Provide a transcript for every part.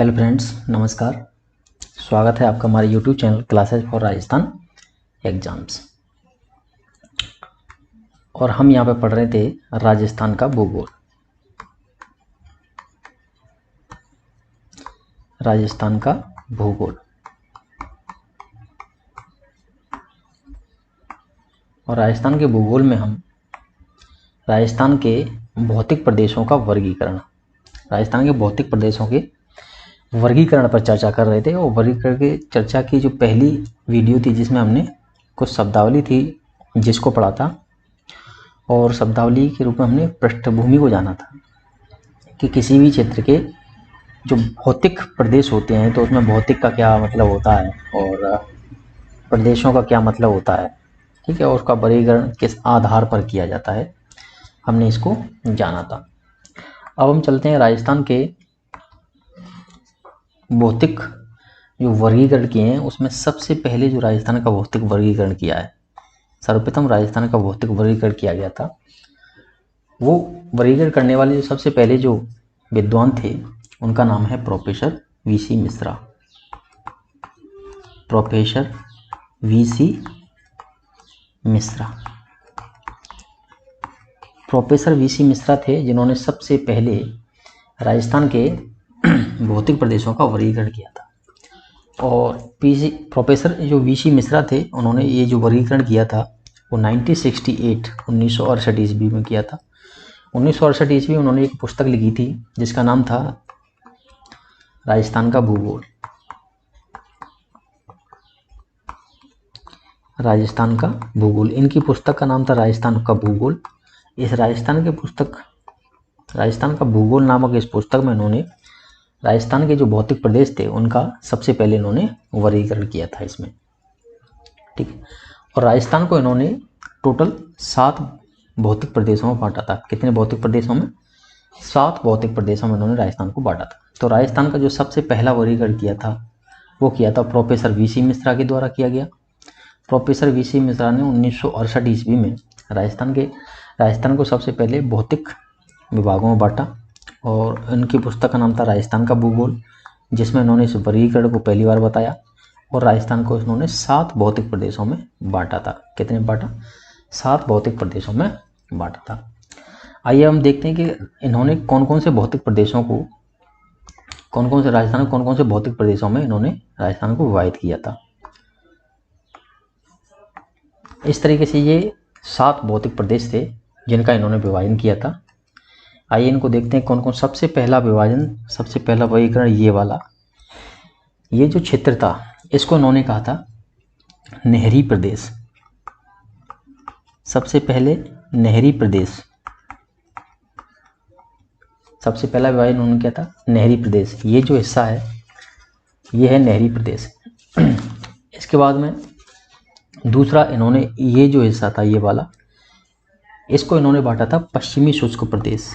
Hello friends, नमस्कार। स्वागत है आपका हमारे YouTube channel classes for Rajasthan exams. और हम यहाँ पे पढ़ रहे थे राजस्थान का भूगोल। राजस्थान का भूगोल और राजस्थान के भूगोल में हम राजस्थान के भौतिक प्रदेशों का वर्गीकरण, राजस्थान के भौतिक प्रदेशों के वर्गीकरण पर चर्चा कर रहे थे। और वर्गीकरण की चर्चा की जो पहली वीडियो थी, जिसमें हमने कुछ शब्दावली थी जिसको पढ़ा था, और शब्दावली के रूप में हमने पृष्ठभूमि को जाना था कि किसी भी क्षेत्र के जो भौतिक प्रदेश होते हैं तो उसमें भौतिक का क्या मतलब होता है और प्रदेशों का क्या मतलब होता है, ठीक है, और उसका वर्गीकरण किस आधार पर किया जाता है, हमने इसको जाना था। अब हम चलते हैं राजस्थान के भौतिक जो वर्गीकरण किए हैं, उसमें सबसे पहले जो राजस्थान का भौतिक वर्गीकरण किया है, सर्वप्रथम राजस्थान का भौतिक वर्गीकरण किया गया था। वो वर्गीकरण करने वाले जो सबसे पहले जो विद्वान थे, उनका नाम है professor VC Mishra. Professor VC Mishra. Professor VC Mishra थे जिन्होंने सबसे पहले राजस्थान के भौतिक प्रदेशों का वर्गीकरण किया था। और प्रोफेसर जो वीसी मिश्रा थे, उन्होंने ये जो वर्गीकरण किया था वो 1968 ईस्वी में किया था। 1968 ईस्वी में उन्होंने एक पुस्तक लिखी थी जिसका नाम था राजस्थान का भूगोल। राजस्थान का भूगोल, इनकी पुस्तक का नाम था राजस्थान का भूगोल। इस राजस्थान का भूगोल नामक इस पुस्तक में इन्होंने राजस्थान के जो भौतिक प्रदेश थे उनका सबसे पहले इन्होंने वर्गीकरण किया था इसमें, ठीक है। और राजस्थान को इन्होंने टोटल 7 भौतिक प्रदेशों में बांटा था। कितने भौतिक प्रदेशों में? 7 भौतिक प्रदेशों में इन्होंने राजस्थान को बांटा था। तो राजस्थान का जो सबसे पहला वर्गीकरण किया था वो किया था प्रोफेसर वीसी मिश्रा के द्वारा किया गया। प्रोफेसर वीसी मिश्रा ने 1968 ईस्वी में राजस्थान को सबसे पहले भौतिक विभागों में बांटा, और इनकी पुस्तक का नाम था राजस्थान का भूगोल, जिसमें इन्होंने इस वर्गीकरण को पहली बार बताया। और राजस्थान को इन्होंने 7 भौतिक प्रदेशों में बांटा था। कितने बांटा? 7 भौतिक प्रदेशों में बांटा था। आइए हम देखते हैं कि इन्होंने कौन कौन से भौतिक प्रदेशों को, राजस्थान के कौन कौन से भौतिक प्रदेशों में इन्होंने राजस्थान को विभाजित किया था। इस तरीके से ये 7 भौतिक प्रदेश थे जिनका इन्होंने विभाजन किया था। आइए इनको देखते हैं कौन कौन। सबसे पहला वर्गीकरण ये वाला, ये जो क्षेत्र था इसको इन्होंने कहा था नहरी प्रदेश। सबसे पहले नहरी प्रदेश, सबसे पहला विभाजन उन्होंने किया था नहरी प्रदेश। ये जो हिस्सा है ये है नहरी प्रदेश। इसके बाद में दूसरा इन्होंने ये जो हिस्सा था ये वाला, इसको इन्होंने बांटा था पश्चिमी शुष्क प्रदेश।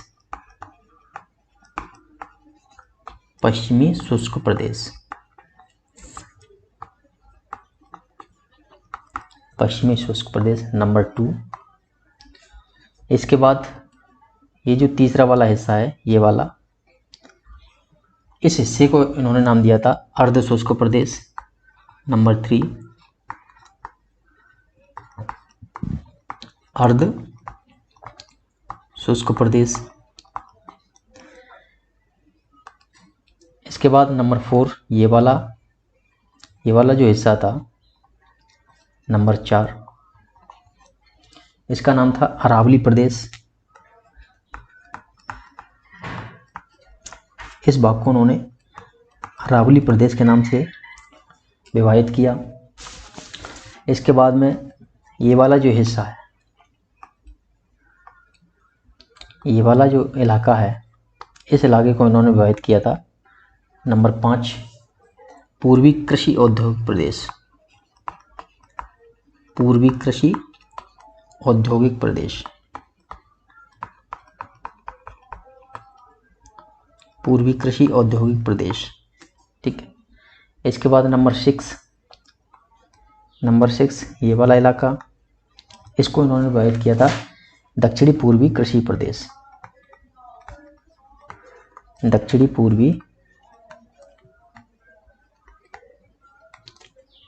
पश्चिमी शुष्क प्रदेश, पश्चिमी शुष्क प्रदेश नंबर 2। इसके बाद ये जो तीसरा वाला हिस्सा है ये वाला, इस हिस्से को इन्होंने नाम दिया था अर्ध शुष्क प्रदेश नंबर 3। अर्ध शुष्क प्रदेश। इसके बाद नंबर 4 ये वाला जो हिस्सा था नंबर 4, इसका नाम था अरावली प्रदेश। इस भाग को उन्होंने अरावली प्रदेश के नाम से विभाजित किया। इसके बाद में ये वाला जो हिस्सा है, ये वाला जो इलाका है, इस इलाके को इन्होंने विभाजित किया था नंबर 5 पूर्वी कृषि औद्योगिक प्रदेश। पूर्वी कृषि औद्योगिक प्रदेश, पूर्वी कृषि औद्योगिक प्रदेश, ठीक है। इसके बाद नंबर 6 ये वाला इलाका, इसको इन्होंने विभाजित किया था दक्षिणी पूर्वी कृषि प्रदेश। दक्षिणी पूर्वी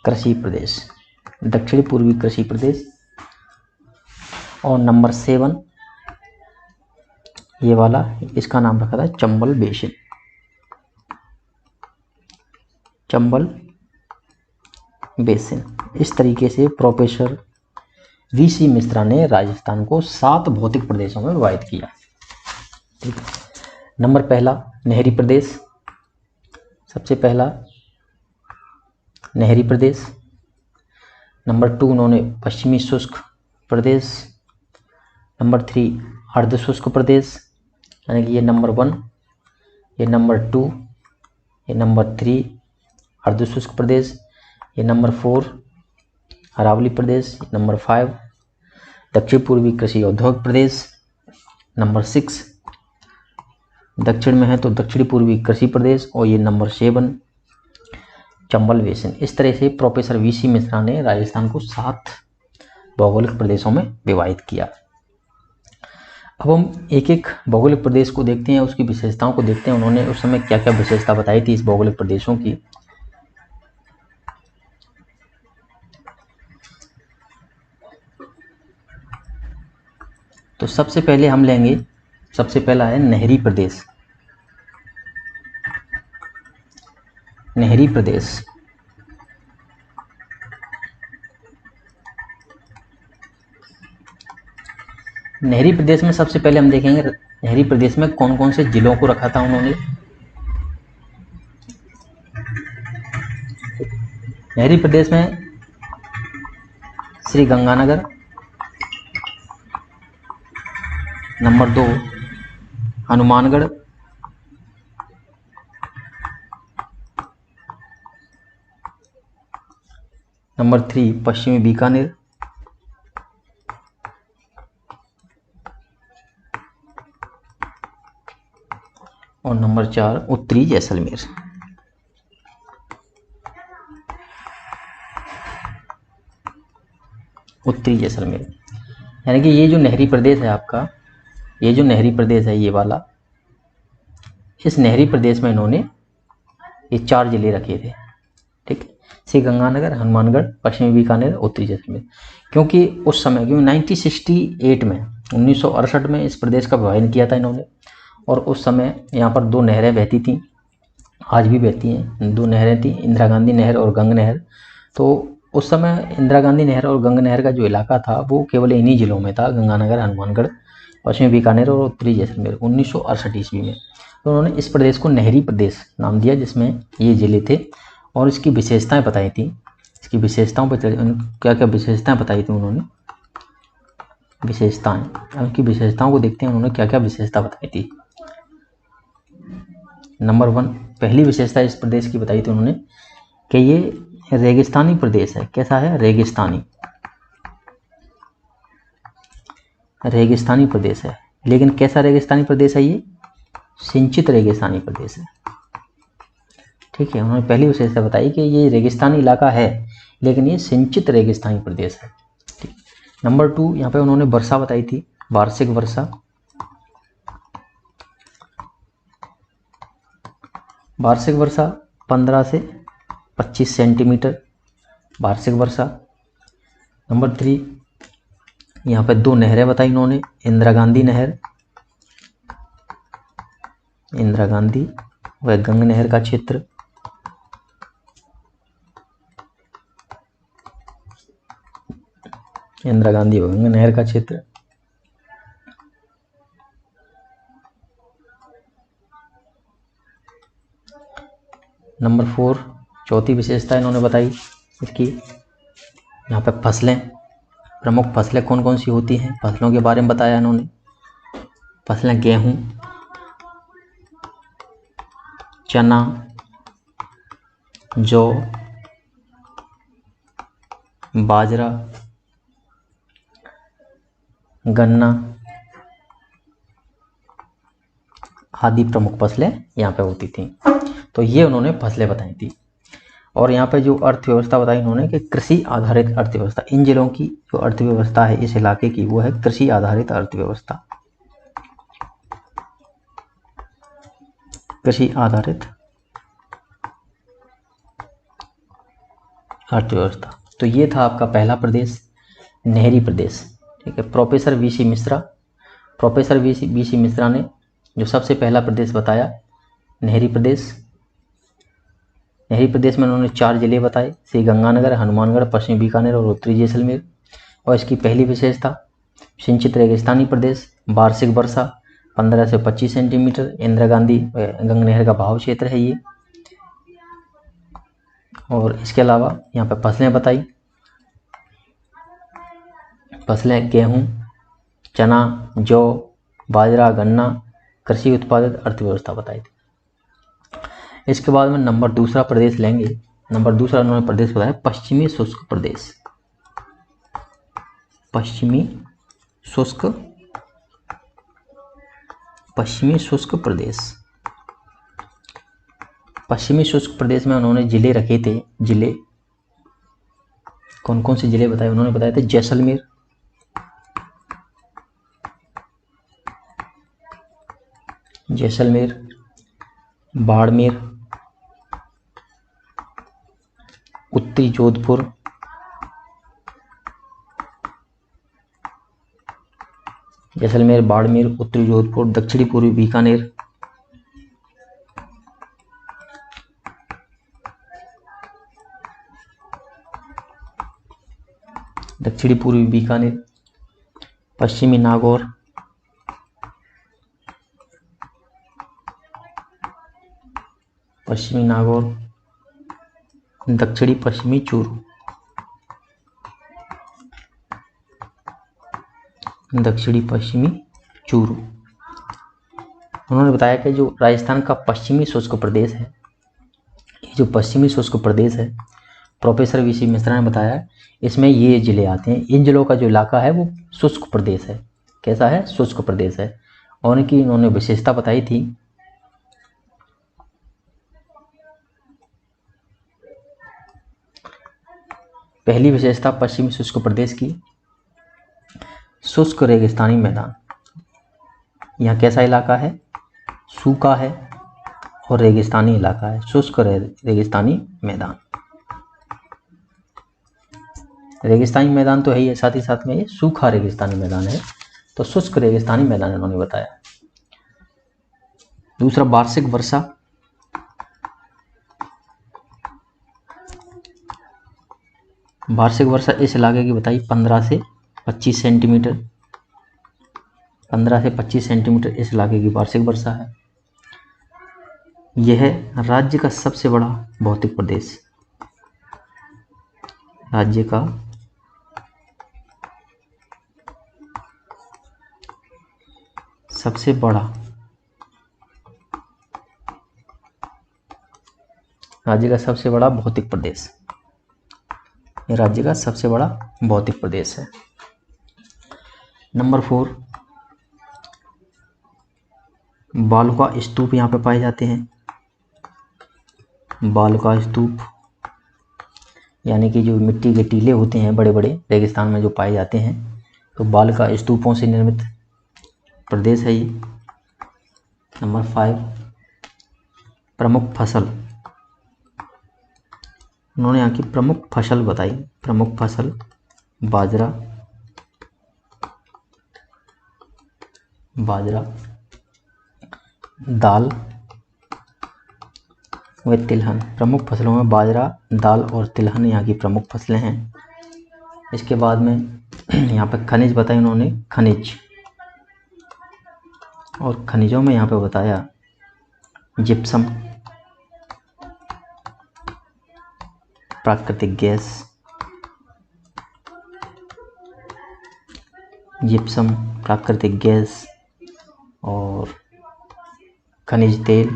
कृषि प्रदेश, दक्षिण पूर्वी कृषि प्रदेश। और नंबर 7 ये वाला, इसका नाम रखा था चंबल बेसिन, चंबल बेसिन। इस तरीके से प्रोफेसर वीसी मिश्रा ने राजस्थान को 7 भौतिक प्रदेशों में विभाजित किया। ठीक। नंबर पहला नहरी प्रदेश, सबसे पहला नहरी प्रदेश। नंबर 2 उन्होंने पश्चिमी शुष्क प्रदेश। नंबर 3 अर्ध शुष्क प्रदेश, यानी कि ये नंबर 1, ये नंबर 2, ये नंबर 3 अर्ध शुष्क प्रदेश, ये नंबर 4 अरावली प्रदेश, नंबर 5 दक्षिण पूर्वी कृषि औद्योगिक प्रदेश, नंबर 6 दक्षिण में है तो दक्षिण पूर्वी कृषि प्रदेश, और ये नंबर 7 चंबल बेसिन। इस तरह से प्रोफेसर वीसी मिश्रा ने राजस्थान को 7 भौगोलिक प्रदेशों में विभाजित किया। अब हम एक एक भौगोलिक प्रदेश को देखते हैं, उसकी विशेषताओं को देखते हैं, उन्होंने उस समय क्या क्या विशेषता बताई थी इस भौगोलिक प्रदेशों की। तो सबसे पहले हम लेंगे, सबसे पहला है नहरी प्रदेश। नहरी प्रदेश, नहरी प्रदेश में सबसे पहले हम देखेंगे नहरी प्रदेश में कौन कौन से जिलों को रखा था उन्होंने। नहरी प्रदेश में श्री गंगानगर, नंबर 2 हनुमानगढ़, नंबर 3 पश्चिमी बीकानेर, और नंबर 4 उत्तरी जैसलमेर। उत्तरी जैसलमेर, यानी कि ये जो नहरी प्रदेश है आपका, ये जो नहरी प्रदेश है ये वाला, इस नहरी प्रदेश में इन्होंने ये 4 जिले रखे थे। ठीक, श्री गंगानगर, हनुमानगढ़, पश्चिमी बीकानेर, उत्तरी जैसलमेर। क्योंकि उस समय 1968 में 1968 में इस प्रदेश का विभाजन किया था इन्होंने, और उस समय यहाँ पर 2 नहरें बहती थीं, आज भी बहती हैं। 2 नहरें थीं, इंदिरा गांधी नहर और गंग नहर। तो उस समय इंदिरा गांधी नहर और गंग नहर का जो इलाका था वो केवल इन्हीं जिलों में था, गंगानगर, हनुमानगढ़, पश्चिमी बीकानेर और उत्तरी जैसलमेर, 1968 ईस्वी में। तो उन्होंने इस प्रदेश को नहरी प्रदेश नाम दिया, जिसमें ये जिले थे, और इसकी विशेषताएं बताई थी। इसकी विशेषताओं पर क्या क्या विशेषताएं बताई थी उन्होंने, विशेषताएं, उनकी विशेषताओं को देखते हैं उन्होंने क्या क्या विशेषता बताई थी। नंबर 1 पहली विशेषता इस प्रदेश की बताई थी उन्होंने कि ये रेगिस्तानी प्रदेश है। कैसा है? रेगिस्तानी, रेगिस्तानी प्रदेश है। लेकिन कैसा रेगिस्तानी प्रदेश है ये? सिंचित रेगिस्तानी प्रदेश है। ठीक है, उन्होंने पहली विशेषता बताई कि ये रेगिस्तानी इलाका है लेकिन ये सिंचित रेगिस्तानी प्रदेश है। ठीक। नंबर 2 यहाँ पे उन्होंने वर्षा बताई थी, वार्षिक वर्षा। वार्षिक वर्षा 15 से 25 सेंटीमीटर वार्षिक वर्षा। नंबर 3 यहाँ पे 2 नहरें बताई इन्होंने, इंदिरा गांधी नहर, इंदिरा गांधी व गंग नहर का क्षेत्र। इंदिरा गांधी व गंग नहर का क्षेत्र। नंबर 4 चौथी विशेषता इन्होंने बताई इसकी, यहाँ पे फसलें, प्रमुख फसलें कौन कौन सी होती हैं, फसलों के बारे में बताया इन्होंने। फसलें गेहूं, चना, जौ, बाजरा, गन्ना आदि प्रमुख फसलें यहाँ पे होती थी। तो ये उन्होंने फसलें बताई थी। और यहाँ पे जो अर्थव्यवस्था बताई उन्होंने कि कृषि आधारित अर्थव्यवस्था, इन जिलों की जो अर्थव्यवस्था है इस इलाके की वो है कृषि आधारित अर्थव्यवस्था। कृषि आधारित अर्थव्यवस्था। तो ये था आपका पहला प्रदेश, नहरी प्रदेश। ठीक है, प्रोफेसर वीसी मिश्रा ने जो सबसे पहला प्रदेश बताया नहरी प्रदेश। नहरी प्रदेश में उन्होंने 4 जिले बताए, श्री गंगानगर, हनुमानगढ़, पश्चिमी बीकानेर और उत्तरी जैसलमेर। और इसकी पहली विशेषता, सिंचित रेगिस्तानी प्रदेश, वार्षिक वर्षा 15 से 25 सेंटीमीटर, इंदिरा गांधी गंगा नहर का बहाव क्षेत्र है ये। और इसके अलावा यहाँ पर फसलें बताई, फसलें गेहूँ, चना, जौ, बाजरा, गन्ना, कृषि उत्पादित अर्थव्यवस्था बताई थी। इसके बाद में नंबर दूसरा प्रदेश लेंगे। नंबर दूसरा उन्होंने प्रदेश बताया पश्चिमी शुष्क प्रदेश। पश्चिमी शुष्क प्रदेश। पश्चिमी शुष्क प्रदेश में उन्होंने जिले रखे थे। जिले कौन कौन से जिले बताए? उन्होंने बताए थे जैसलमेर, बाड़मेर, उत्तरी जोधपुर, जैसलमेर, बाड़मेर, उत्तरी जोधपुर, दक्षिणी पूर्वी बीकानेर, दक्षिणी पूर्वी बीकानेर, पश्चिमी नागौर, दक्षिणी पश्चिमी चूरू, उन्होंने बताया कि जो राजस्थान का पश्चिमी शुष्क प्रदेश है, ये जो पश्चिमी शुष्क प्रदेश है, प्रोफेसर वीसी मिश्रा ने बताया इसमें ये जिले आते हैं। इन जिलों का जो इलाका है वो शुष्क प्रदेश है। कैसा है? शुष्क प्रदेश है। और इनकी इन्होंने विशेषता बताई थी। पहली विशेषता पश्चिमी शुष्क प्रदेश की, शुष्क रेगिस्तानी मैदान। यहाँ कैसा इलाका है? सूखा है और रेगिस्तानी इलाका है, शुष्क रेगिस्तानी मैदान। रेगिस्तानी मैदान तो है ही है, साथ ही साथ में ये सूखा रेगिस्तानी मैदान है, तो शुष्क रेगिस्तानी मैदान इन्होंने बताया। दूसरा, वार्षिक वर्षा। वार्षिक वर्षा इस इलाके की बताई 15 से 25 सेंटीमीटर। 15 से 25 सेंटीमीटर इस इलाके की वार्षिक वर्षा है। यह राज्य का सबसे बड़ा भौतिक प्रदेश, राज्य का सबसे बड़ा भौतिक प्रदेश, ये राज्य का सबसे बड़ा भौतिक प्रदेश है। नंबर 4, बालुका स्तूप यहाँ पे पाए जाते हैं। बालुका स्तूप यानी कि जो मिट्टी के टीले होते हैं बड़े बड़े, रेगिस्तान में जो पाए जाते हैं, तो बालुका स्तूपों से निर्मित प्रदेश है ये। नंबर 5, प्रमुख फसल। उन्होंने यहाँ की प्रमुख फसल बताई। प्रमुख फसल बाजरा, दाल व तिलहन। प्रमुख फसलों में बाजरा, दाल और तिलहन यहाँ की प्रमुख फसलें हैं। इसके बाद में यहाँ पर खनिज बताए उन्होंने, खनिज, और खनिजों में यहाँ पे बताया जिप्सम, प्राकृतिक गैस, जिप्सम, प्राकृतिक गैस और खनिज तेल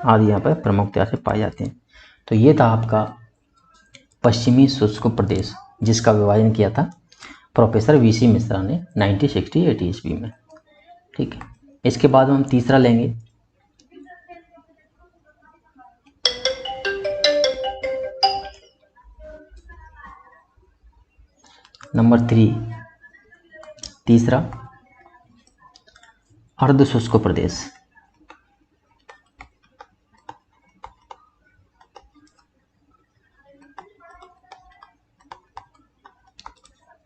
आदि यहाँ पर प्रमुखता से पाए जाते हैं। तो ये था आपका पश्चिमी शुष्क प्रदेश, जिसका विभाजन किया था प्रोफेसर वीसी मिश्रा ने 1968 ईस्वी में। ठीक है, इसके बाद हम तीसरा लेंगे। नंबर 3, तीसरा, अर्ध शुष्क प्रदेश।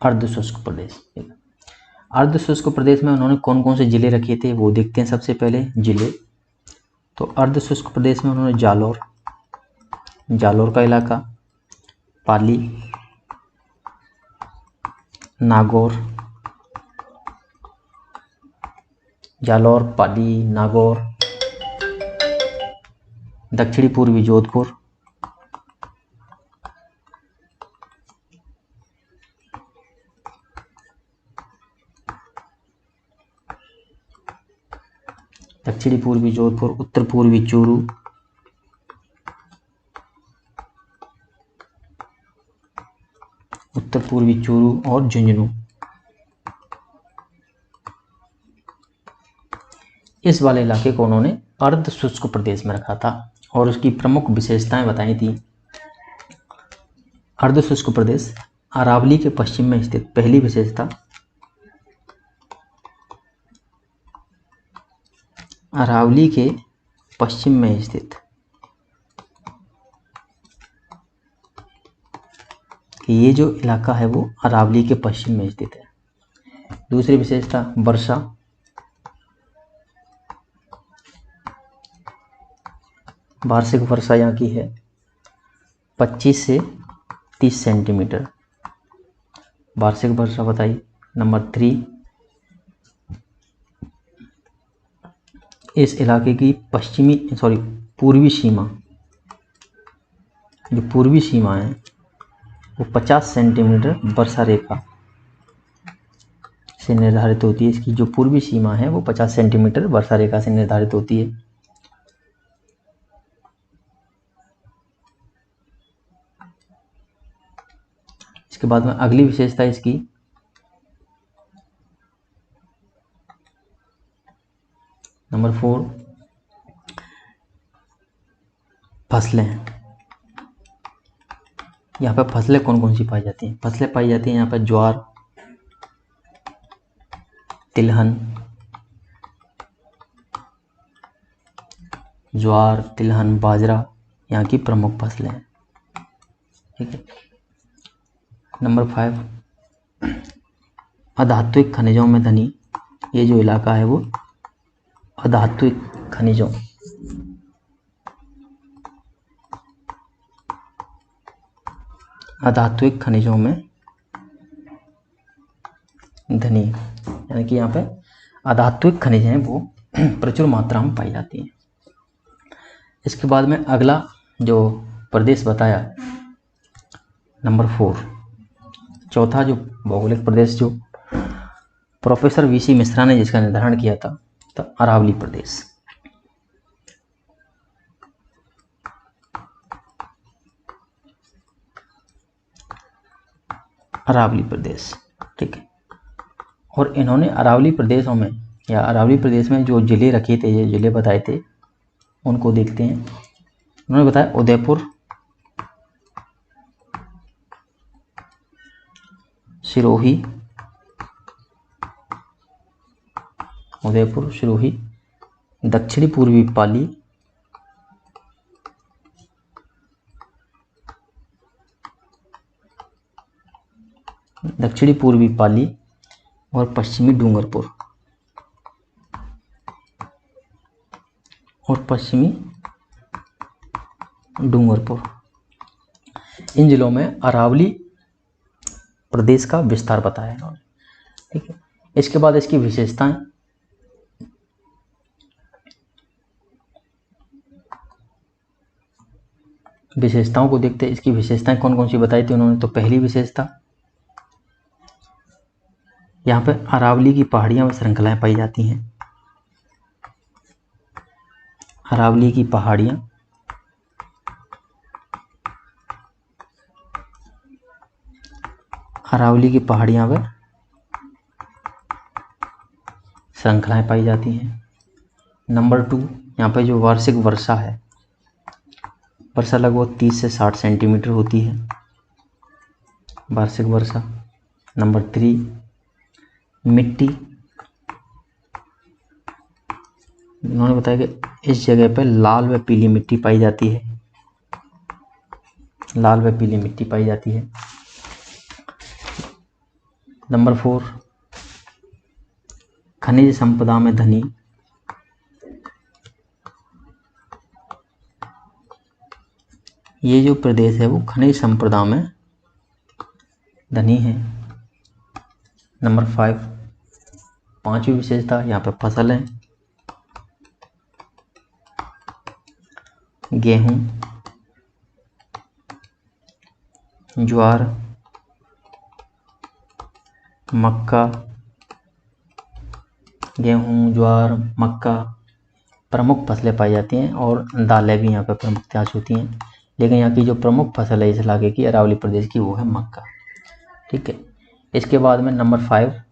अर्ध शुष्क प्रदेश। अर्ध शुष्क प्रदेश में उन्होंने कौन कौन से जिले रखे थे वो देखते हैं। सबसे पहले जिले, तो अर्ध शुष्क प्रदेश में उन्होंने जालोर का इलाका, पाली, नागौर, जालौर, पाली, नागौर, दक्षिणी पूर्वी जोधपुर, दक्षिणी पूर्वी जोधपुर, उत्तर पूर्वी चूरू, और झुंझुनू। इस वाले इलाके को उन्होंने अर्ध शुष्क प्रदेश में रखा था और उसकी प्रमुख विशेषताएं बताई थी। अर्ध शुष्क प्रदेश अरावली के पश्चिम में स्थित। पहली विशेषता, अरावली के पश्चिम में स्थित, कि ये जो इलाका है वो अरावली के पश्चिम में स्थित है। दूसरी विशेषता, वर्षा, वार्षिक वर्षा यहाँ की है 25 से 30 सेंटीमीटर, वार्षिक वर्षा बताई। नंबर 3, इस इलाके की पूर्वी सीमा, जो पूर्वी सीमा है वो 50 सेंटीमीटर वर्षा रेखा से निर्धारित होती है। इसकी जो पूर्वी सीमा है वो 50 सेंटीमीटर वर्षा रेखा से निर्धारित होती है। इसके बाद में अगली विशेषता इसकी, नंबर 4, फसलें। यहाँ पर फसलें कौन कौन सी पाई जाती हैं? फसलें पाई जाती हैं यहाँ पर ज्वार, तिलहन, बाजरा यहाँ की प्रमुख फसलें हैं। ठीक है। नंबर 5, अधात्विक खनिजों में धनी। ये जो इलाका है वो अधात्विक खनिजों में धनी, यानी कि यहाँ पे अधात्विक खनिज हैं वो प्रचुर मात्रा में पाई जाती हैं। इसके बाद में अगला जो प्रदेश बताया, नंबर 4, चौथा जो भौगोलिक प्रदेश जो प्रोफेसर वीसी मिश्रा ने जिसका निर्धारण किया था, तो अरावली प्रदेश। अरावली प्रदेश, ठीक है। और इन्होंने अरावली प्रदेशों में या अरावली प्रदेश में जो जिले रखे थे, ये जिले बताए थे, उनको देखते हैं। उन्होंने बताया उदयपुर, सिरोही, दक्षिणी पूर्वी पाली, और पश्चिमी डूंगरपुर। इन जिलों में अरावली प्रदेश का विस्तार बताया इन्होंने। ठीक है। इसके बाद इसकी विशेषताएं, विशेषताओं को देखते हैं। इसकी विशेषताएं कौन कौन सी बताई थी उन्होंने? तो पहली विशेषता, यहाँ पे अरावली की पहाड़ियां व श्रृंखलाएं पाई जाती हैं। अरावली की पहाड़ियां व श्रृंखलाएं पाई जाती हैं। नंबर 2, यहाँ पे जो वार्षिक वर्षा है, वर्षा लगभग 30 से 60 सेंटीमीटर होती है, वार्षिक वर्षा। नंबर 3, मिट्टी, उन्होंने बताया कि इस जगह पर लाल व पीली मिट्टी पाई जाती है। नंबर 4, खनिज संपदा में धनी। ये जो प्रदेश है वो खनिज संपदा में धनी है। नंबर 5, पांचवी विशेषता, यहाँ पे फसल है, गेहूं, ज्वार, मक्का। गेहूं, ज्वार, मक्का प्रमुख फसलें पाई जाती हैं और दालें भी यहाँ पे प्रमुखता से होती हैं, लेकिन यहाँ की जो प्रमुख फसल है इस इलाके की, अरावली प्रदेश की, वो है मक्का। ठीक है। इसके बाद में नंबर 5,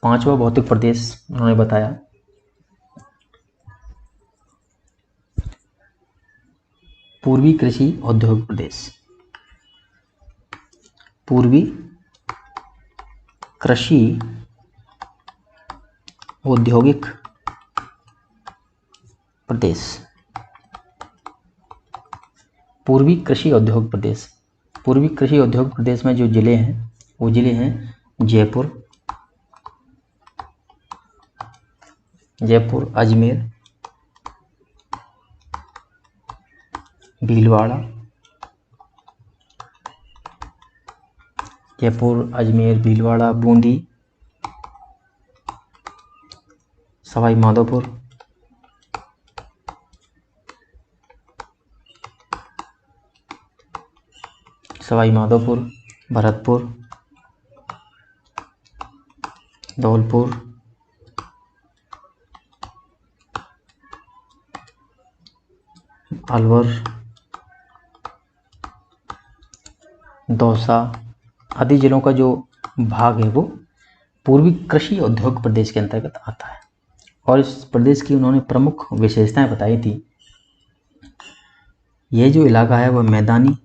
पांचवा भौतिक प्रदेश उन्होंने बताया पूर्वी कृषि औद्योगिक प्रदेश। पूर्वी कृषि औद्योगिक प्रदेश। पूर्वी कृषि औद्योगिक प्रदेश। पूर्वी कृषि औद्योगिक प्रदेश में जो जिले हैं वो जिले हैं जयपुर, अजमेर, भीलवाड़ा। जयपुर, अजमेर, भीलवाड़ा, बूंदी, सवाई माधोपुर, भरतपुर, धौलपुर, अलवर, दौसा आदि जिलों का जो भाग है वो पूर्वी कृषि औद्योगिक प्रदेश के अंतर्गत आता है। और इस प्रदेश की उन्होंने प्रमुख विशेषताएं बताई थी। यह जो इलाका है वह मैदानी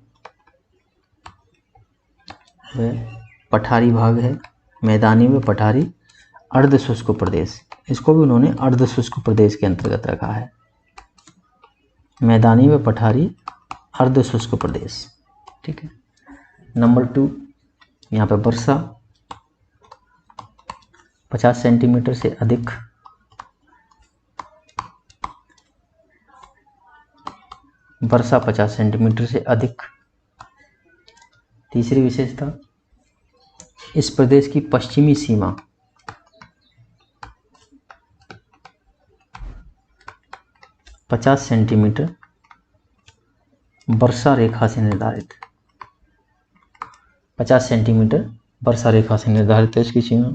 व पठारी भाग है, मैदानी व पठारी अर्ध शुष्क प्रदेश। इसको भी उन्होंने अर्ध शुष्क प्रदेश के अंतर्गत रखा है, मैदानी व पठारी अर्ध शुष्क प्रदेश। ठीक है। नंबर 2, यहाँ पे वर्षा 50 सेंटीमीटर से अधिक। वर्षा 50 सेंटीमीटर से अधिक। तीसरी विशेषता, इस प्रदेश की पश्चिमी सीमा 50 सेंटीमीटर वर्षा रेखा से निर्धारित। 50 सेंटीमीटर वर्षा रेखा से निर्धारित है इसकी सीमा।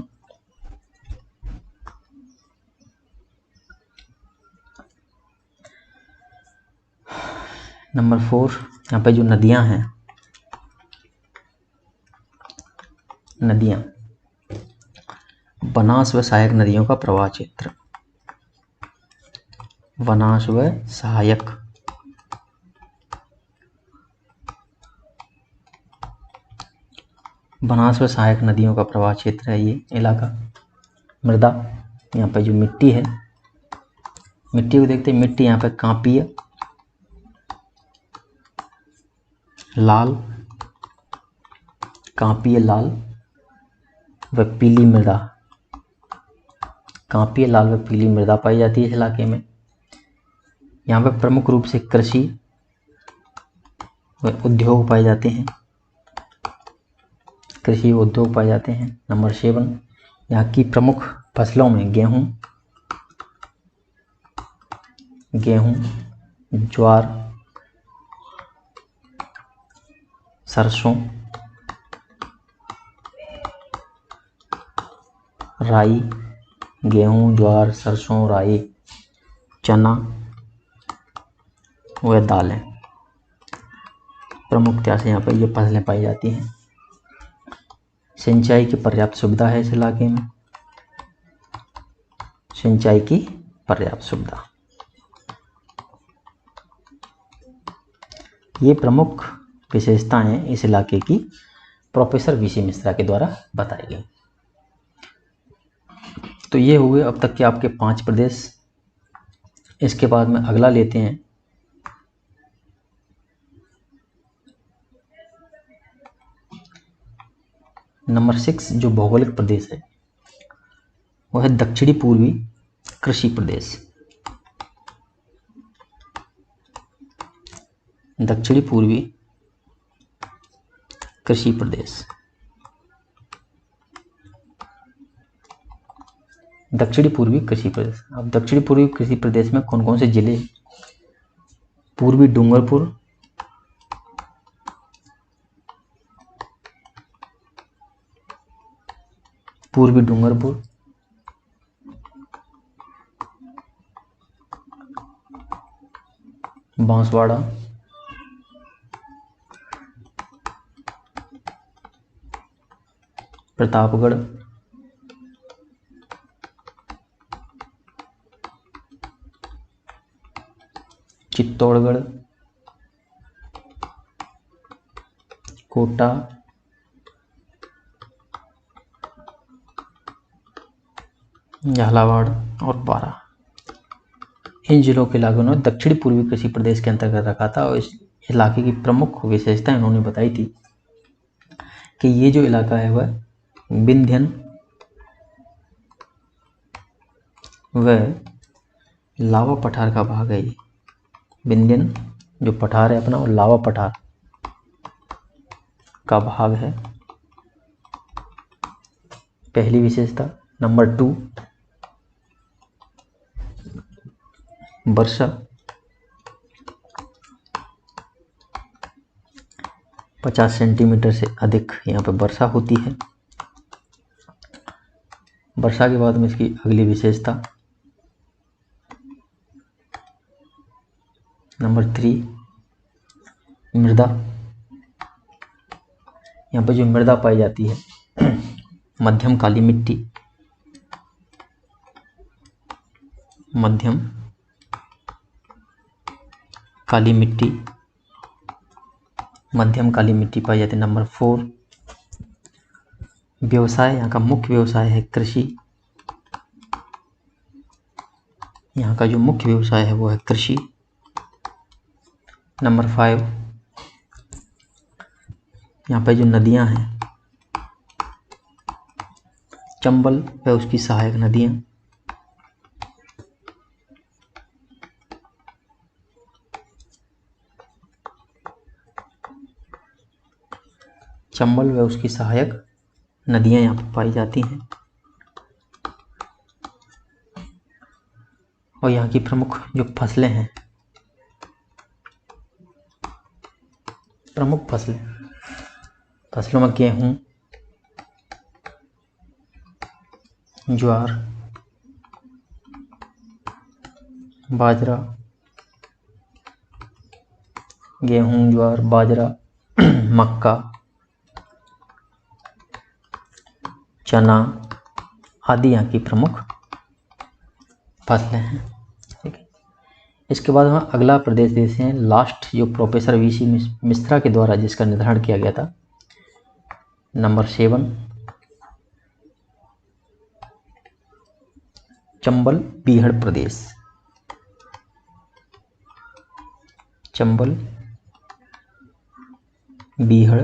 नंबर 4, यहाँ पे जो नदियां हैं, बनास व सहायक नदियों का प्रवाह क्षेत्र। बनास व सहायक नदियों का प्रवाह क्षेत्र है ये इलाका। मृदा, यहाँ पे जो मिट्टी है, मिट्टी को देखते हैं। मिट्टी यहाँ पे कांपीय लाल व पीली मृदा, कांपीय लाल व पीली मृदा पाई जाती है इस इलाके में। यहाँ पे प्रमुख रूप से कृषि व उद्योग पाए जाते हैं। नंबर 7, यहाँ की प्रमुख फसलों में गेहूं, ज्वार, सरसों, राई, गेहूं, ज्वार, सरसों, राई, चना व दालें प्रमुखता से यहाँ पर ये फसलें पाई जाती हैं। सिंचाई की पर्याप्त सुविधा है इस इलाके में, ये प्रमुख विशेषताएं इस इलाके की प्रोफेसर वीसी मिश्रा के द्वारा बताई गई। तो ये हुए अब तक के आपके 5 प्रदेश। इसके बाद में अगला लेते हैं, नंबर 6 जो भौगोलिक प्रदेश है वो है दक्षिणी पूर्वी कृषि प्रदेश। दक्षिणी पूर्वी कृषि प्रदेश। दक्षिणी पूर्वी कृषि प्रदेश। अब दक्षिणी पूर्वी कृषि प्रदेश में कौन कौन से जिले? पूर्वी डूंगरपुर, पूर्वी डूंगरपुर, बांसवाड़ा, प्रतापगढ़, चित्तौड़गढ़, कोटा, झालावाड़ और बारा। इन जिलों के इलाकों ने दक्षिणी पूर्वी कृषि प्रदेश के अंतर्गत रखा था और इस इलाके की प्रमुख विशेषता इन्होंने बताई थी कि ये जो इलाका है वह विंध्यन व लावा पठार का भाग है। ये विंध्यन जो पठार है अपना और लावा पठार का भाग है, पहली विशेषता। नंबर 2, वर्षा 50 सेंटीमीटर से अधिक यहाँ पे वर्षा होती है। वर्षा के बाद में इसकी अगली विशेषता नंबर 3, मृदा। यहाँ पे जो मृदा पाई जाती है मध्यम काली मिट्टी, मध्यम काली मिट्टी, मध्यम काली मिट्टी पाई जाती है। नंबर 4, व्यवसाय। यहाँ का मुख्य व्यवसाय है कृषि। यहाँ का जो मुख्य व्यवसाय है वो है कृषि। नंबर 5, यहाँ पे जो नदियां हैं चंबल व उसकी सहायक नदियां, चंबल व उसकी सहायक नदियां यहाँ पर पाई जाती हैं। और यहाँ की प्रमुख जो फसलें हैं, प्रमुख फसलों में गेहूं, ज्वार, बाजरा, गेहूं, ज्वार, बाजरा, मक्का, चना आदि यहाँ की प्रमुख फसलें हैं। ठीक है, इसके बाद हम अगला प्रदेश देखते हैं, लास्ट, जो प्रोफेसर वीसी मिश्रा के द्वारा जिसका निर्धारण किया गया था। नंबर 7, चंबल बीहड़ प्रदेश। चंबल बीहड़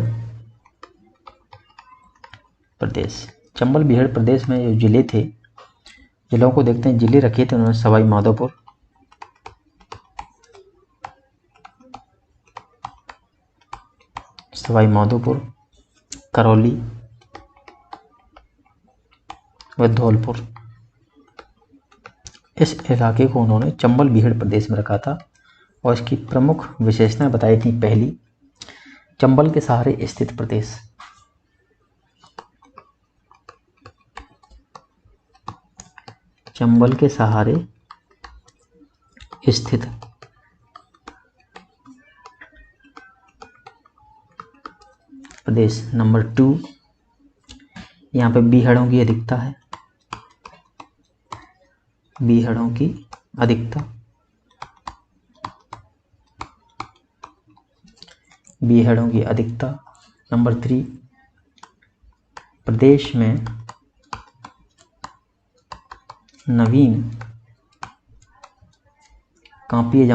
प्रदेश। चंबल बीहड़ प्रदेश में जो जिले थे, जिलों को देखते हैं, जिले रखे थे उन्होंने सवाई माधोपुर, सवाई माधोपुर, करौली व धौलपुर। इस इलाके को उन्होंने चंबल बीहड़ प्रदेश में रखा था और इसकी प्रमुख विशेषताएं बताई थी। पहली, चंबल के सहारे स्थित प्रदेश। चंबल के सहारे स्थित प्रदेश। नंबर 2, यहाँ पे बीहड़ों की अधिकता है, बीहड़ों की अधिकता, बीहड़ों की अधिकता। नंबर 3, प्रदेश में नवीन कांपीय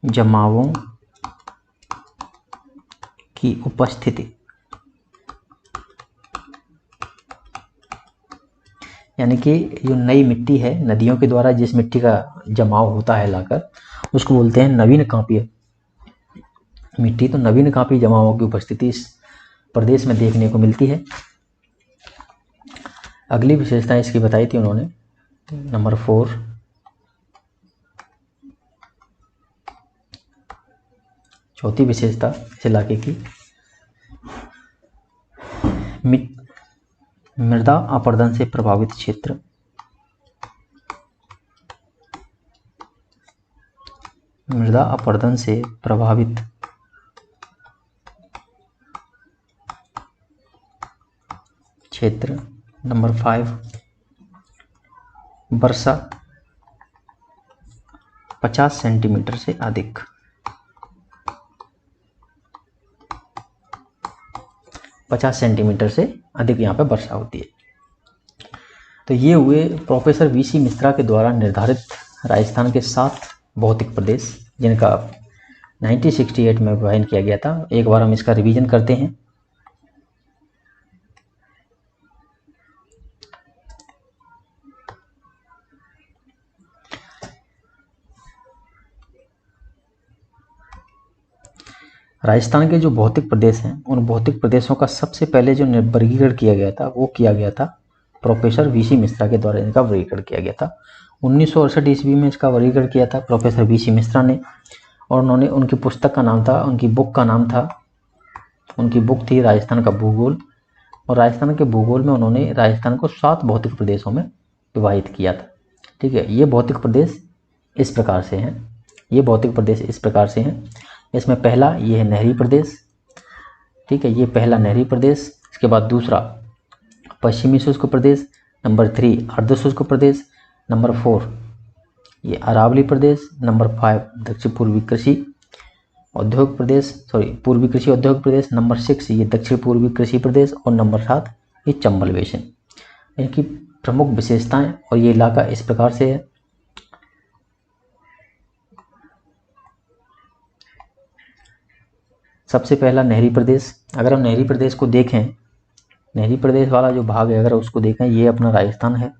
जमावों की उपस्थिति, यानी कि जो नई मिट्टी है, नदियों के द्वारा जिस मिट्टी का जमाव होता है लाकर, उसको बोलते हैं नवीन कांपीय मिट्टी। तो नवीन कांपीय जमावों की उपस्थिति इस प्रदेश में देखने को मिलती है। अगली विशेषता इसकी बताई थी उन्होंने, नंबर 4, चौथी विशेषता इस इलाके की, मृदा अपरदन से प्रभावित क्षेत्र। मृदा अपरदन से प्रभावित क्षेत्र। नंबर 5, वर्षा 50 सेंटीमीटर से अधिक। सेंटीमीटर से अधिक यहाँ पे वर्षा होती है। तो ये हुए प्रोफेसर वीसी मिश्रा के द्वारा निर्धारित राजस्थान के 7 भौतिक प्रदेश, जिनका 1968 में अध्ययन किया गया था। एक बार हम इसका रिवीजन करते हैं। राजस्थान के जो भौतिक प्रदेश हैं, उन भौतिक प्रदेशों का सबसे पहले जो वर्गीकरण किया गया था, वो किया गया था प्रोफेसर वीसी मिश्रा के द्वारा। इनका वर्गीकरण किया गया था 1968 ईस्वी में। इसका वर्गीकरण किया था प्रोफेसर वीसी मिश्रा ने, और उन्होंने, उनकी पुस्तक का नाम था, उनकी बुक का नाम था, उनकी बुक थी राजस्थान का भूगोल। और राजस्थान के भूगोल में उन्होंने राजस्थान को 7 भौतिक प्रदेशों में विभाजित किया था। ठीक है, ये भौतिक प्रदेश इस प्रकार से हैं। इसमें पहला ये है नहरी प्रदेश। ठीक है, ये पहला नहरी प्रदेश। इसके बाद दूसरा पश्चिमी शुष्क प्रदेश। नंबर 3 अर्ध शुष्क प्रदेश। नंबर 4 ये अरावली प्रदेश। नंबर 5 दक्षिण पूर्वी कृषि औद्योगिक प्रदेश, पूर्वी कृषि औद्योगिक प्रदेश। नंबर 6 ये दक्षिण पूर्वी कृषि प्रदेश। और नंबर 7 ये चंबल बेसिन। इनकी प्रमुख विशेषताएं और ये इलाका इस प्रकार से है। सबसे पहला नहरी प्रदेश। अगर हम नहरी प्रदेश को देखें, नहरी प्रदेश वाला जो भाग है, अगर उसको देखें, ये अपना राजस्थान है।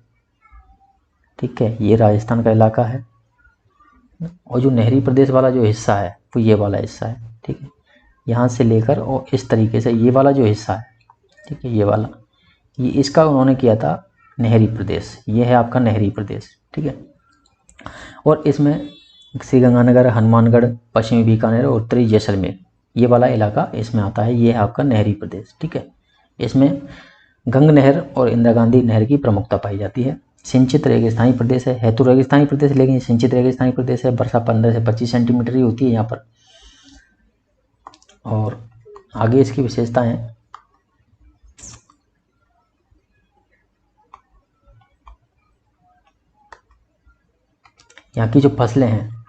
ठीक है, ये राजस्थान का इलाका है। और जो नहरी प्रदेश वाला जो हिस्सा है, वो ये वाला हिस्सा है। ठीक है, यहाँ से लेकर और इस तरीके से ये वाला जो हिस्सा है, ठीक है, ये वाला, ये इसका उन्होंने किया था नहरी प्रदेश। ये है आपका नहरी प्रदेश। ठीक है, और इसमें श्रीगंगानगर, हनुमानगढ़, पश्चिमी बीकानेर और उत्तरी जैसलमेर, ये वाला इलाका इसमें आता है। ये है आपका नहरी प्रदेश। ठीक है, इसमें गंग नहर और इंदिरा गांधी नहर की प्रमुखता पाई जाती है। सिंचित रेगिस्तानी प्रदेश है, है तो रेगिस्तानी प्रदेश, लेकिन सिंचित रेगिस्तानी प्रदेश है। वर्षा 15 से 25 सेंटीमीटर ही होती है यहाँ पर। और आगे इसकी विशेषताएं, यहाँ की जो फसलें हैं,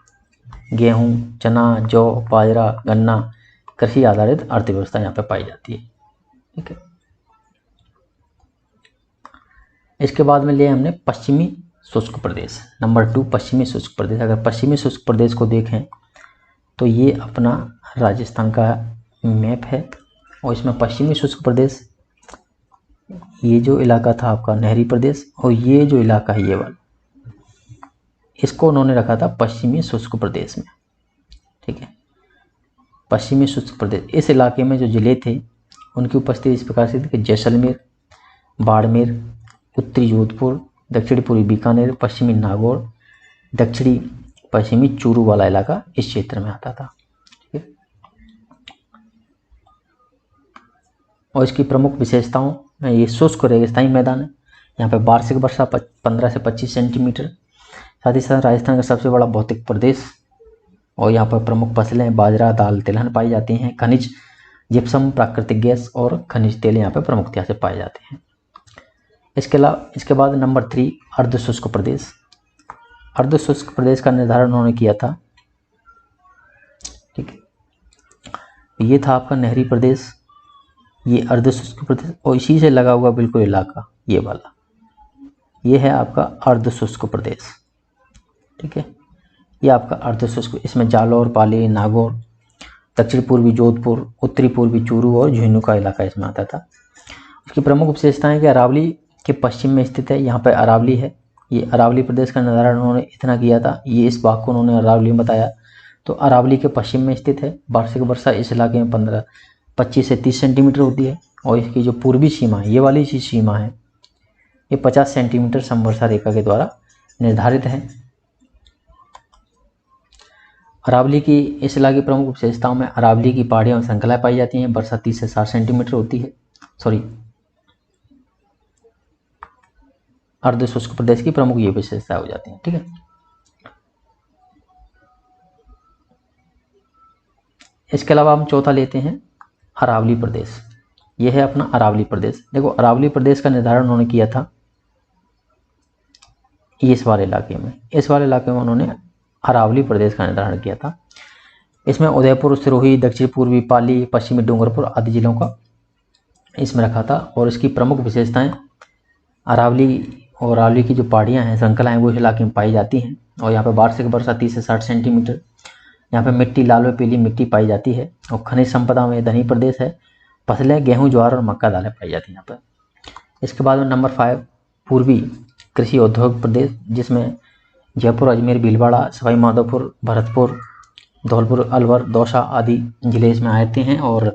गेहूँ, चना, जौ, बाजरा, गन्ना, कृषि आधारित अर्थव्यवस्था यहाँ पे पाई जाती है। ठीक है, इसके बाद में लिए हमने पश्चिमी शुष्क प्रदेश। नंबर 2 पश्चिमी शुष्क प्रदेश। अगर पश्चिमी शुष्क प्रदेश को देखें तो ये अपना राजस्थान का मैप है, और इसमें पश्चिमी शुष्क प्रदेश, ये जो इलाका था आपका नहरी प्रदेश, और ये जो इलाका है ये वाला, इसको उन्होंने रखा था पश्चिमी शुष्क प्रदेश में। ठीक है, पश्चिमी शुष्क प्रदेश। इस इलाके में जो जिले थे उनकी उपस्थिति इस प्रकार से थी कि जैसलमेर, बाड़मेर, उत्तरी जोधपुर, दक्षिणी पूर्वी बीकानेर, पश्चिमी नागौर, दक्षिणी पश्चिमी चूरू वाला इलाका इस क्षेत्र में आता था। ठीक है, और इसकी प्रमुख विशेषताओं में ये शुष्क रेगिस्तानी मैदान है। यहाँ पे वार्षिक वर्षा 15 से 25 सेंटीमीटर। साथ ही साथ राजस्थान का सबसे बड़ा भौतिक प्रदेश, और यहाँ पर प्रमुख फसलें बाजरा, दाल, तिलहन पाई जाती हैं। खनिज, जिप्सम, प्राकृतिक गैस और खनिज तेल यहाँ पर प्रमुखता से पाए जाते हैं। इसके बाद नंबर 3 अर्ध शुष्क प्रदेश। अर्ध शुष्क प्रदेश का निर्धारण उन्होंने किया था। ठीक है, ये था आपका नहरी प्रदेश, ये अर्ध शुष्क प्रदेश, और इसी से लगा हुआ बिल्कुल इलाका ये वाला, ये है आपका अर्ध शुष्क प्रदेश, ठीक है। ये आपका अर्ध शुष्क, इसमें जालौर, पाली, नागौर, दक्षिण पूर्वी जोधपुर, उत्तरी पूर्वी चूरू और झुंझुनू का इलाका इसमें आता था। उसकी प्रमुख विशेषताएं कि अरावली के पश्चिम में स्थित है, यहाँ पर अरावली है। ये अरावली प्रदेश का निर्धारण उन्होंने इतना किया था, ये इस भाग को उन्होंने अरावली में बताया। तो अरावली के पश्चिम में स्थित है। वार्षिक वर्षा इस इलाके में 25 से 30 सेंटीमीटर होती है। और इसकी जो पूर्वी सीमा है, ये वाली सी सीमा है, ये 50 सेंटीमीटर समवर्षा रेखा के द्वारा निर्धारित है। अरावली की इस इलाके की प्रमुख विशेषताओं में अरावली की पहाड़ियों में श्रृंखलाएं पाई जाती हैं। वर्षा 30 से 60 सेंटीमीटर होती है। अर्ध शुष्क प्रदेश की प्रमुख ये विशेषता हो जाती है, ठीक है। इसके अलावा हम चौथा लेते हैं अरावली प्रदेश। यह है अपना अरावली प्रदेश। देखो, अरावली प्रदेश का निर्धारण उन्होंने किया था इस वाले इलाके में। इस वाले इलाके में उन्होंने अरावली प्रदेश का निर्धारण किया था। इसमें उदयपुर, सिरोही, दक्षिण पूर्वी पाली, पश्चिमी डूंगरपुर आदि जिलों का इसमें रखा था। और इसकी प्रमुख विशेषताएं अरावली और अरावली की जो पहाड़ियाँ हैं, श्रृंखलाएँ, वो इस इलाके में पाई जाती हैं। और यहाँ पर वार्षिक वर्षा 30 से 60 सेंटीमीटर। यहाँ पर मिट्टी लाल व पीली मिट्टी पाई जाती है। और खनिज संपदा में धनी प्रदेश है। फसलें गेहूँ, ज्वार और मक्का दालें पाई जाती हैं यहाँ पर। इसके बाद में नंबर 5 पूर्वी कृषि औद्योगिक प्रदेश, जिसमें जयपुर, अजमेर, भीलवाड़ा, सवाई माधोपुर, भरतपुर, धौलपुर, अलवर, दौसा आदि जिले इसमें आते हैं। और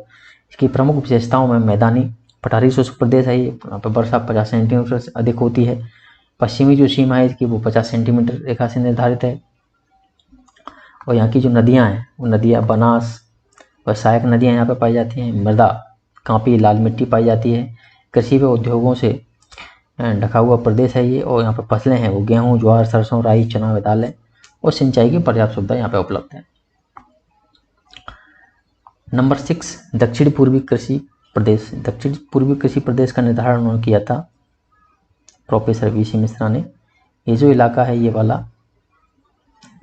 इसकी प्रमुख विशेषताओं में मैदानी पठारी शुष्क प्रदेश है। ये यहाँ पर वर्षा 50 सेंटीमीटर से अधिक होती है। पश्चिमी जो सीमा है इसकी वो 50 सेंटीमीटर रेखा से निर्धारित है। और यहाँ की जो नदियाँ हैं वो नदियाँ बनास और सहायक नदियाँ यहाँ पर पाई जाती हैं। मृदा कांपी लाल मिट्टी पाई जाती है। कृषि व उद्योगों से ढका हुआ प्रदेश है ये। और यहाँ पर फसलें हैं वो गेहूँ, ज्वार, सरसों, राई, चना व दालें और सिंचाई की पर्याप्त सुविधा यहाँ पे उपलब्ध है। नंबर 6 दक्षिण पूर्वी कृषि प्रदेश। दक्षिण पूर्वी कृषि प्रदेश का निर्धारण उन्होंने किया था प्रोफेसर वीसी मिश्रा ने। ये जो इलाका है ये वाला,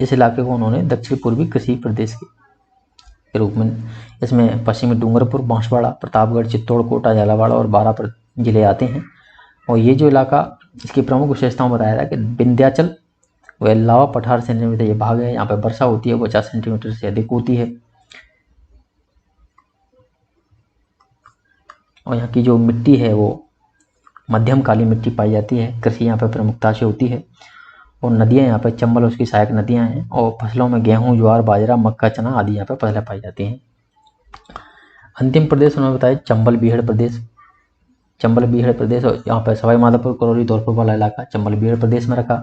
इस इलाके को उन्होंने दक्षिण पूर्वी कृषि प्रदेश के रूप में, इसमें पश्चिमी डूंगरपुर, बांसवाड़ा, प्रतापगढ़, चित्तौड़, कोटा, झालावाड़ और 12 जिले आते हैं। और ये जो इलाका, इसकी प्रमुख विशेषताओं बताया था कि विंध्याचल व लावा पठार से निर्मित ये भाग है। यहाँ पर वर्षा होती है 50 सेंटीमीटर से अधिक होती है। और यहाँ की जो मिट्टी है वो मध्यम काली मिट्टी पाई जाती है। कृषि यहाँ पर प्रमुखता से होती है। और नदियाँ यहाँ पर चंबल उसकी सहायक नदियाँ हैं। और फसलों में गेहूँ, ज्वार, बाजरा, मक्का, चना आदि यहाँ पर फसलें पाई जाती हैं। अंतिम प्रदेश उन्होंने बताया चंबल बीहड़ प्रदेश। चंबल बीहड़ प्रदेश, और यहाँ पर सवाई माधोपुर, करौली, धौलपुर वाला इलाका चंबल बीहड़ प्रदेश में रखा।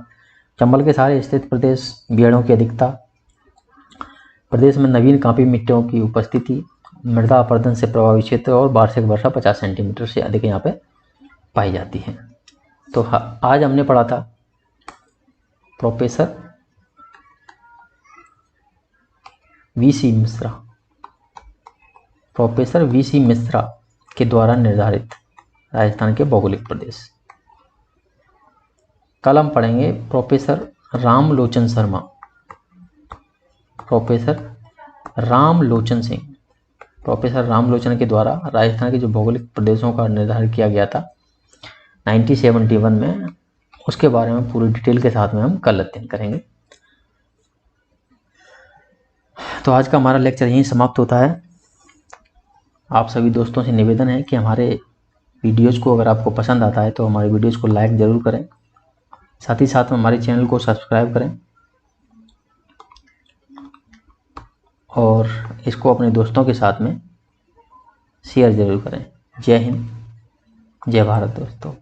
चंबल के सारे स्थित प्रदेश बीहड़ों की अधिकता। प्रदेश में नवीन कांपी मिट्टियों की उपस्थिति, मृदा अपरदन से प्रभावित क्षेत्र और वार्षिक वर्षा 50 सेंटीमीटर से अधिक यहाँ पे पाई जाती है। तो आज हमने पढ़ा था प्रोफेसर वीसी मिश्रा के द्वारा निर्धारित राजस्थान के भौगोलिक प्रदेश। कल हम पढ़ेंगे प्रोफेसर रामलोचन शर्मा, प्रोफेसर रामलोचन के द्वारा राजस्थान के जो भौगोलिक प्रदेशों का निर्धारण किया गया था 1971 में, उसके बारे में पूरी डिटेल के साथ में हम कल अध्ययन करेंगे। तो आज का हमारा लेक्चर यहीं समाप्त होता है। आप सभी दोस्तों से निवेदन है कि हमारे वीडियोज़ को अगर आपको पसंद आता है तो हमारे वीडियोज़ को लाइक ज़रूर करें, साथ ही साथ में हमारे चैनल को सब्सक्राइब करें और इसको अपने दोस्तों के साथ में शेयर ज़रूर करें। जय हिंद, जय भारत दोस्तों।